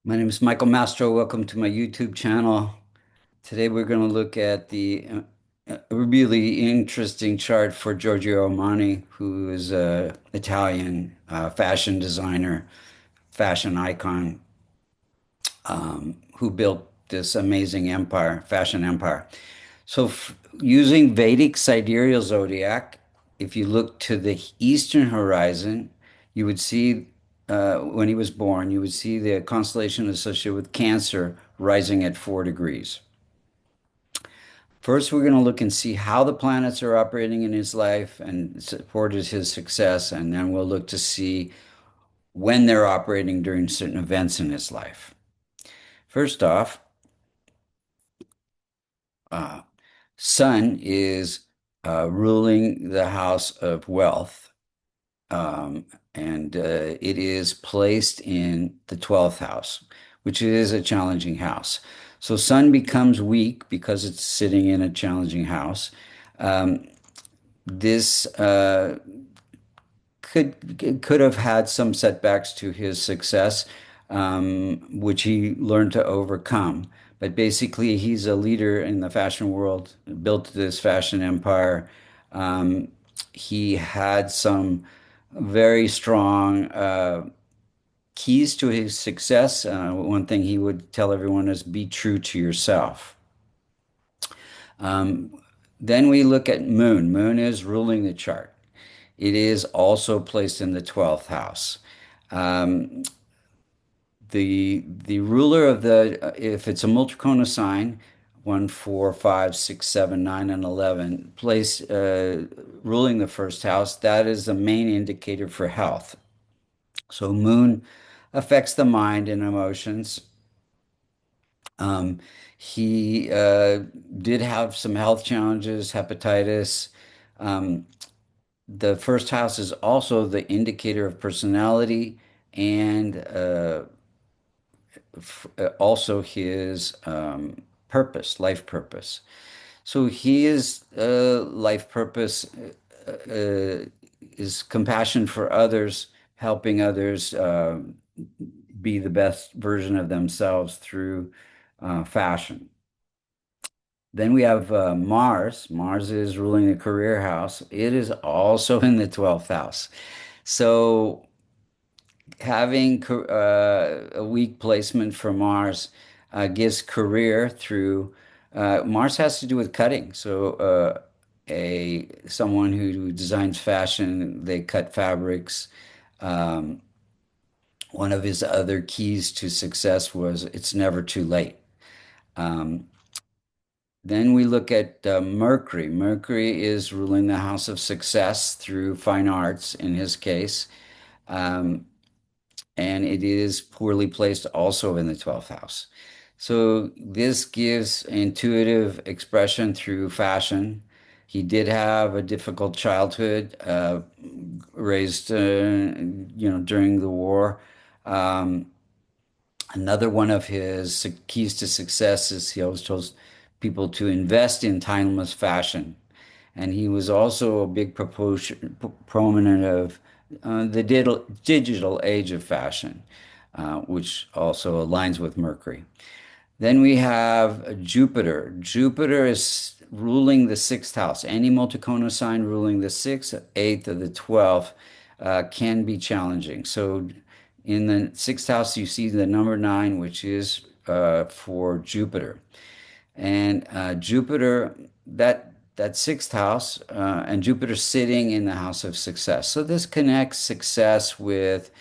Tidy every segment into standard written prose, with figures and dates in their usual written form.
My name is Michael Mastro. Welcome to my YouTube channel. Today we're going to look at a really interesting chart for Giorgio Armani, who is a Italian fashion designer, fashion icon, who built this amazing empire, fashion empire. Using Vedic sidereal zodiac, if you look to the eastern horizon, you would see when he was born, you would see the constellation associated with Cancer rising at 4 degrees. First, we're going to look and see how the planets are operating in his life and supported his success, and then we'll look to see when they're operating during certain events in his life. First off, uh, Sun is ruling the house of wealth, and it is placed in the 12th house, which is a challenging house. So Sun becomes weak because it's sitting in a challenging house. Um, this could have had some setbacks to his success, which he learned to overcome. But basically, he's a leader in the fashion world, built this fashion empire. Um, he had some very strong keys to his success. One thing he would tell everyone is be true to yourself. Um, then we look at Moon. Moon is ruling the chart. It is also placed in the 12th house. Um, the ruler of if it's a multicorner sign, 1, 4, 5, 6, 7, 9, and 11, place ruling the first house, that is the main indicator for health. So moon affects the mind and emotions. Um, he did have some health challenges, hepatitis. Um, the first house is also the indicator of personality and also his purpose, life purpose. So his life purpose is compassion for others, helping others be the best version of themselves through fashion. Then we have Mars. Mars is ruling the career house. It is also in the 12th house. So having a weak placement for Mars gives career through Mars has to do with cutting. So a someone who designs fashion, they cut fabrics. Um, One of his other keys to success was it's never too late. Um, then we look at Mercury. Mercury is ruling the house of success through fine arts in his case. Um, and it is poorly placed also in the 12th house. So this gives intuitive expression through fashion. He did have a difficult childhood, raised, during the war. Um, Another one of his keys to success is he always tells people to invest in timeless fashion. And he was also a big proponent of the digital age of fashion, which also aligns with Mercury. Then we have Jupiter. Jupiter is ruling the sixth house. Any multiconal sign ruling the sixth, eighth, or the 12th can be challenging. So in the sixth house, you see the number nine, which is for Jupiter. And Jupiter, that sixth house, and Jupiter sitting in the house of success. So this connects success with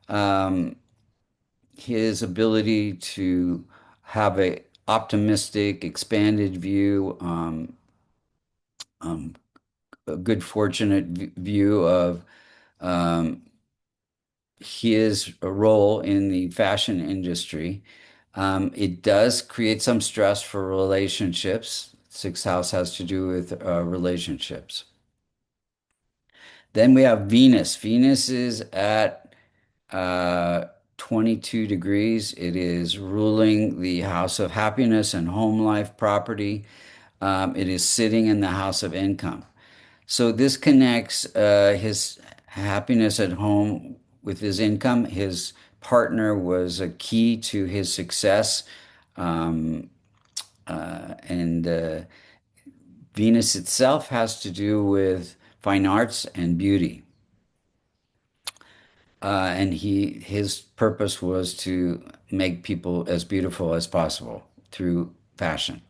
um, his ability to have a optimistic, expanded view, um, a good, fortunate view of um, his role in the fashion industry. It does create some stress for relationships. Sixth house has to do with relationships. Then we have Venus. Venus is at uh, 22 degrees. It is ruling the house of happiness and home life property. It is sitting in the house of income. So this connects his happiness at home with his income. His partner was a key to his success. Um, and Venus itself has to do with fine arts and beauty. And his purpose was to make people as beautiful as possible through fashion.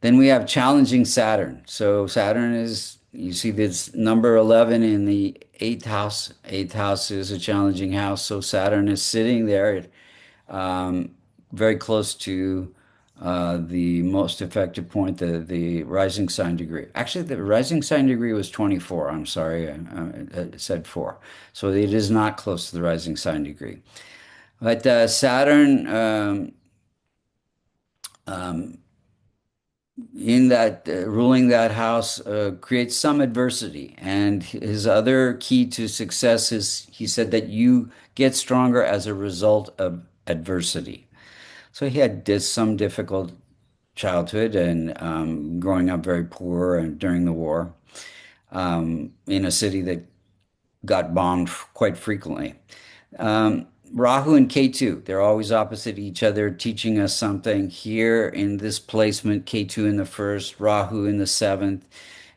Then we have challenging Saturn. So Saturn is, you see this number 11 in the eighth house. Eighth house is a challenging house. So Saturn is sitting there um, very close to the most effective point, the rising sign degree. Actually, the rising sign degree was 24. I'm sorry, I said 4. So it is not close to the rising sign degree. But Saturn in that ruling that house creates some adversity. And his other key to success is he said that you get stronger as a result of adversity. So he had some difficult childhood and growing up very poor and during the war in a city that got bombed quite frequently. Rahu and Ketu, they're always opposite each other, teaching us something. Here in this placement, Ketu in the first, Rahu in the seventh.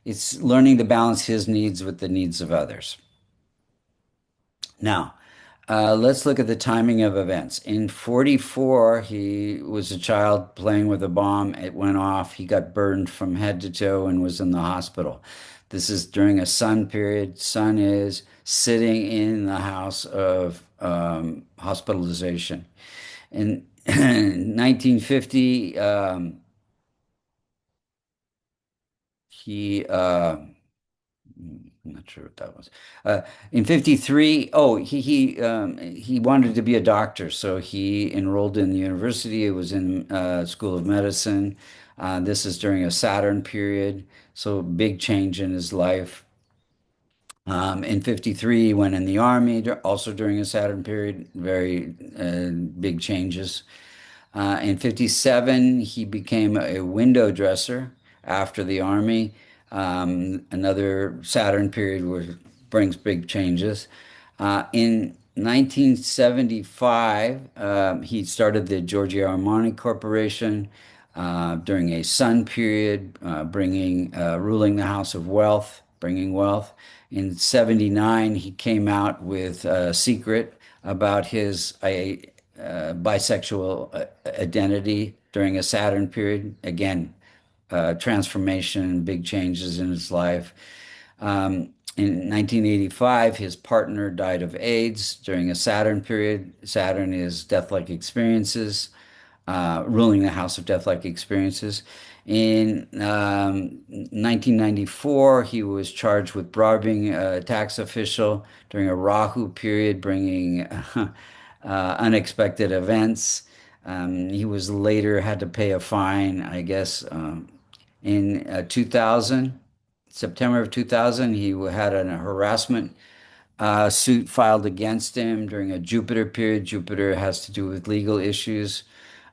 It's learning to balance his needs with the needs of others. Now, let's look at the timing of events. In 44, he was a child playing with a bomb. It went off. He got burned from head to toe and was in the hospital. This is during a sun period. Sun is sitting in the house of hospitalization. In 1950, he I'm not sure what that was. In 53, oh, he wanted to be a doctor, so he enrolled in the university. It was in School of Medicine. This is during a Saturn period, so big change in his life. In 53, he went in the army, also during a Saturn period, very big changes. In 57, he became a window dresser after the army. Another Saturn period where brings big changes. In 1975, he started the Georgi Armani Corporation during a Sun period, ruling the House of Wealth, bringing wealth. In 79, he came out with a secret about his bisexual identity during a Saturn period. Again, transformation, big changes in his life. In 1985, his partner died of AIDS during a Saturn period. Saturn is death-like experiences, ruling the house of death-like experiences. In 1994, he was charged with bribing a tax official during a Rahu period, bringing unexpected events. He was later had to pay a fine, I guess, in 2000, September of 2000, he had a harassment suit filed against him during a Jupiter period. Jupiter has to do with legal issues,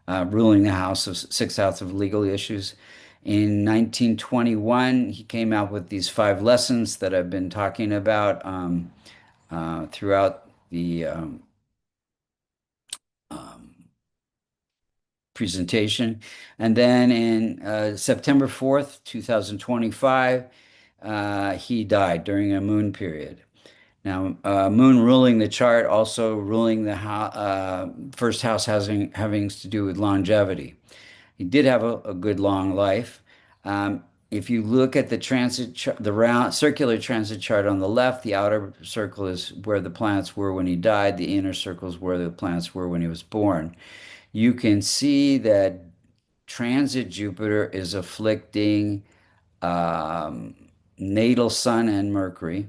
ruling the house of sixth house of legal issues. In 1921, he came out with these 5 lessons that I've been talking about throughout the um, presentation. And then in September 4th, 2025, he died during a moon period. Now, moon ruling the chart, also ruling the first house having to do with longevity. He did have a good long life. If you look at the the round circular transit chart on the left, the outer circle is where the planets were when he died. The inner circle is where the planets were when he was born. You can see that transit Jupiter is afflicting um, natal Sun and Mercury,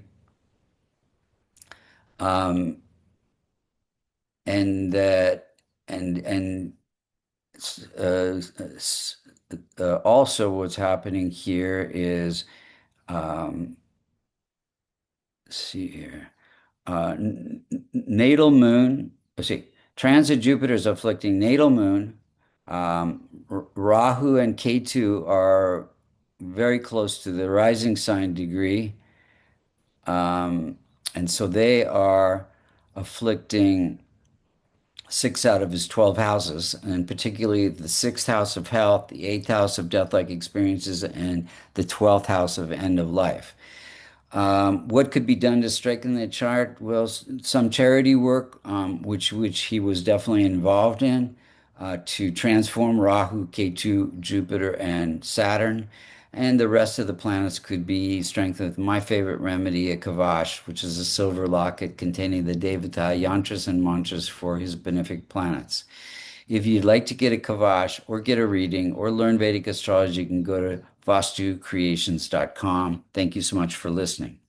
um, and that and uh, also what's happening here is um, let's see here. Natal moon, let's see, transit Jupiter is afflicting natal moon. Rahu and Ketu are very close to the rising sign degree. Um, and so they are afflicting six out of his 12 houses, and particularly the sixth house of health, the eighth house of death-like experiences, and the 12th house of end of life. What could be done to strengthen the chart? Well, some charity work, which he was definitely involved in, to transform Rahu, Ketu, Jupiter, and Saturn. And the rest of the planets could be strengthened with my favorite remedy, a kavash, which is a silver locket containing the Devata yantras and mantras for his benefic planets. If you'd like to get a kavash or get a reading or learn Vedic astrology, you can go to vastucreations.com. Thank you so much for listening.